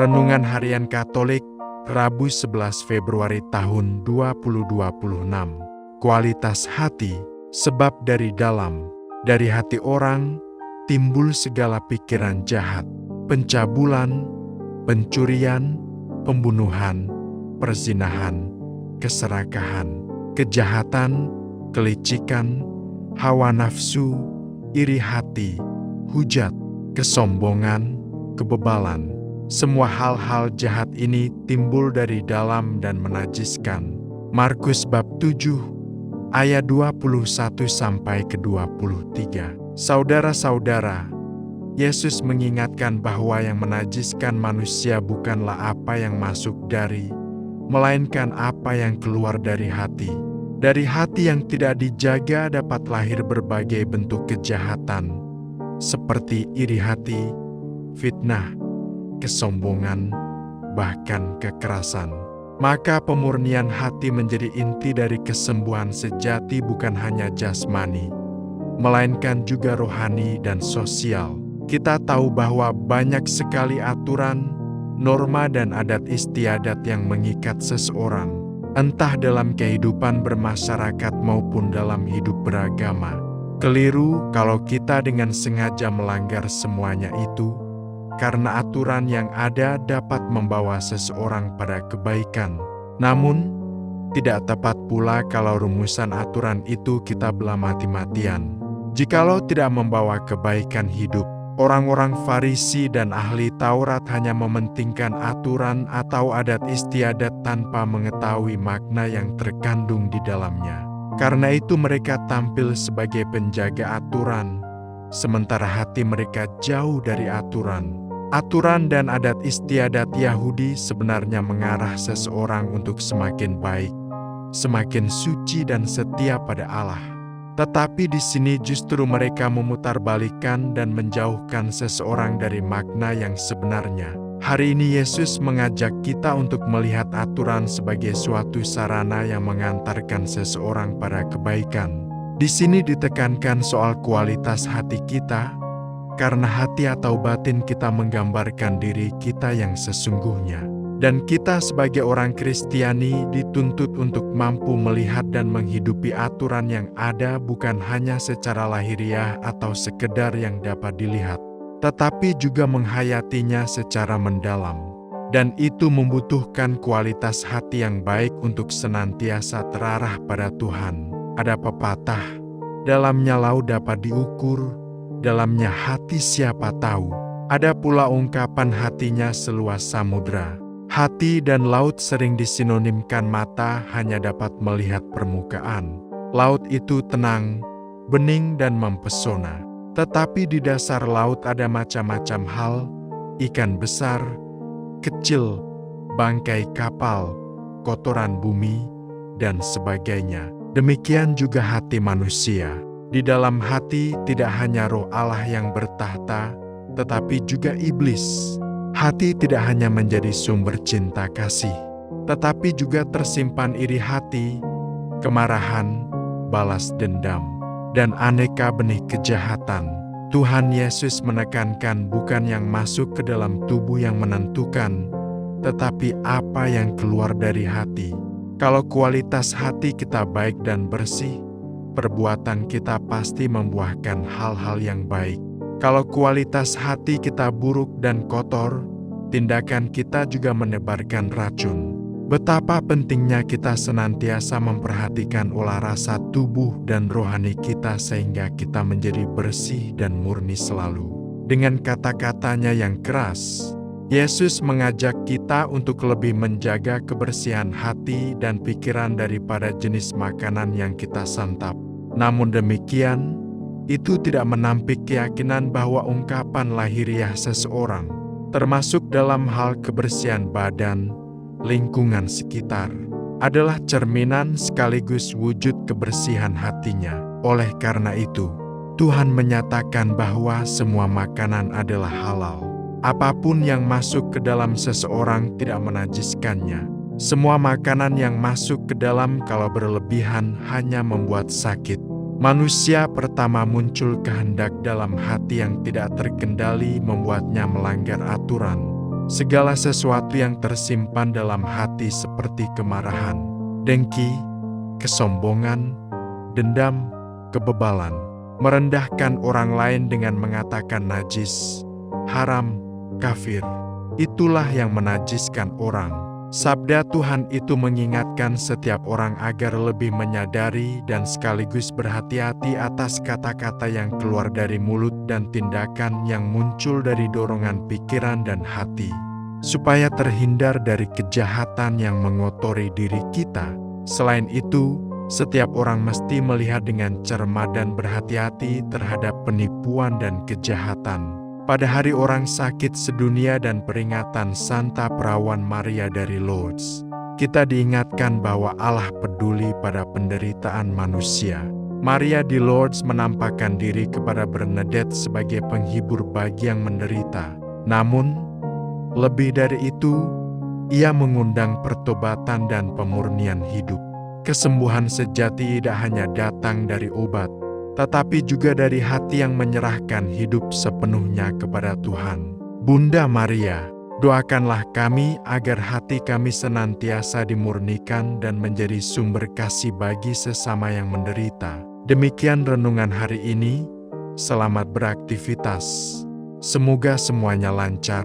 Renungan Harian Katolik, Rabu 11 Februari tahun 2026. Kualitas hati, sebab dari hati orang, timbul segala pikiran jahat, pencabulan, pencurian, pembunuhan, perzinahan, keserakahan, kejahatan, kelicikan, hawa nafsu, iri hati, hujat, kesombongan, kebebalan. Semua hal-hal jahat ini timbul dari dalam dan menajiskan. Markus bab 7 ayat 21-23. Saudara-saudara, Yesus mengingatkan bahwa yang menajiskan manusia bukanlah apa yang masuk dari, melainkan apa yang keluar dari hati. Dari hati yang tidak dijaga dapat lahir berbagai bentuk kejahatan, seperti iri hati, fitnah, kesombongan, bahkan kekerasan. Maka pemurnian hati menjadi inti dari kesembuhan sejati, bukan hanya jasmani, melainkan juga rohani dan sosial. Kita tahu bahwa banyak sekali aturan, norma dan adat istiadat yang mengikat seseorang, entah dalam kehidupan bermasyarakat maupun dalam hidup beragama. Keliru kalau kita dengan sengaja melanggar semuanya itu, karena aturan yang ada dapat membawa seseorang pada kebaikan. Namun, tidak tepat pula kalau rumusan aturan itu kita belah mati-matian. Jikalau tidak membawa kebaikan hidup, orang-orang Farisi dan ahli Taurat hanya mementingkan aturan atau adat istiadat tanpa mengetahui makna yang terkandung di dalamnya. Karena itu mereka tampil sebagai penjaga aturan, sementara hati mereka jauh dari aturan. Aturan dan adat istiadat Yahudi sebenarnya mengarah seseorang untuk semakin baik, semakin suci dan setia pada Allah. Tetapi di sini justru mereka memutarbalikkan dan menjauhkan seseorang dari makna yang sebenarnya. Hari ini Yesus mengajak kita untuk melihat aturan sebagai suatu sarana yang mengantarkan seseorang pada kebaikan. Di sini ditekankan soal kualitas hati kita, karena hati atau batin kita menggambarkan diri kita yang sesungguhnya. Dan kita sebagai orang Kristiani dituntut untuk mampu melihat dan menghidupi aturan yang ada bukan hanya secara lahiriah atau sekedar yang dapat dilihat, tetapi juga menghayatinya secara mendalam. Dan itu membutuhkan kualitas hati yang baik untuk senantiasa terarah pada Tuhan. Ada pepatah, dalamnya laut dapat diukur, dalamnya hati siapa tahu. Ada pula ungkapan hatinya seluas samudra. Hati dan laut sering disinonimkan. Mata hanya dapat melihat permukaan. Laut itu tenang, bening dan mempesona. Tetapi di dasar laut ada macam-macam hal, ikan besar, kecil, bangkai kapal, kotoran bumi, dan sebagainya. Demikian juga hati manusia. Di dalam hati tidak hanya roh Allah yang bertahta, tetapi juga iblis. Hati tidak hanya menjadi sumber cinta kasih, tetapi juga tersimpan iri hati, kemarahan, balas dendam, dan aneka benih kejahatan. Tuhan Yesus menekankan bukan yang masuk ke dalam tubuh yang menentukan, tetapi apa yang keluar dari hati. Kalau kualitas hati kita baik dan bersih, perbuatan kita pasti membuahkan hal-hal yang baik. Kalau kualitas hati kita buruk dan kotor, tindakan kita juga menebarkan racun. Betapa pentingnya kita senantiasa memperhatikan olah rasa tubuh dan rohani kita sehingga kita menjadi bersih dan murni selalu. Dengan kata-katanya yang keras, Yesus mengajak kita untuk lebih menjaga kebersihan hati dan pikiran daripada jenis makanan yang kita santap. Namun demikian, itu tidak menampik keyakinan bahwa ungkapan lahiriah seseorang, termasuk dalam hal kebersihan badan, lingkungan sekitar, adalah cerminan sekaligus wujud kebersihan hatinya. Oleh karena itu, Tuhan menyatakan bahwa semua makanan adalah halal. Apapun yang masuk ke dalam seseorang tidak menajiskannya. Semua makanan yang masuk ke dalam kalau berlebihan hanya membuat sakit. Manusia pertama muncul kehendak dalam hati yang tidak terkendali membuatnya melanggar aturan. Segala sesuatu yang tersimpan dalam hati seperti kemarahan, dengki, kesombongan, dendam, kebebalan, merendahkan orang lain dengan mengatakan najis, haram, kafir. Itulah yang menajiskan orang. Sabda Tuhan itu mengingatkan setiap orang agar lebih menyadari dan sekaligus berhati-hati atas kata-kata yang keluar dari mulut dan tindakan yang muncul dari dorongan pikiran dan hati, supaya terhindar dari kejahatan yang mengotori diri kita. Selain itu, setiap orang mesti melihat dengan cermat dan berhati-hati terhadap penipuan dan kejahatan. Pada hari orang sakit sedunia dan peringatan Santa Perawan Maria dari Lourdes, kita diingatkan bahwa Allah peduli pada penderitaan manusia. Maria di Lourdes menampakkan diri kepada Bernadette sebagai penghibur bagi yang menderita. Namun, lebih dari itu, ia mengundang pertobatan dan pemurnian hidup. Kesembuhan sejati tidak hanya datang dari obat, tetapi juga dari hati yang menyerahkan hidup sepenuhnya kepada Tuhan. Bunda Maria, doakanlah kami agar hati kami senantiasa dimurnikan dan menjadi sumber kasih bagi sesama yang menderita. Demikian renungan hari ini. Selamat beraktivitas. Semoga semuanya lancar,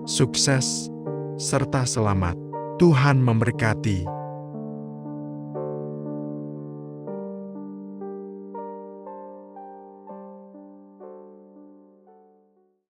sukses, serta selamat. Tuhan memberkati.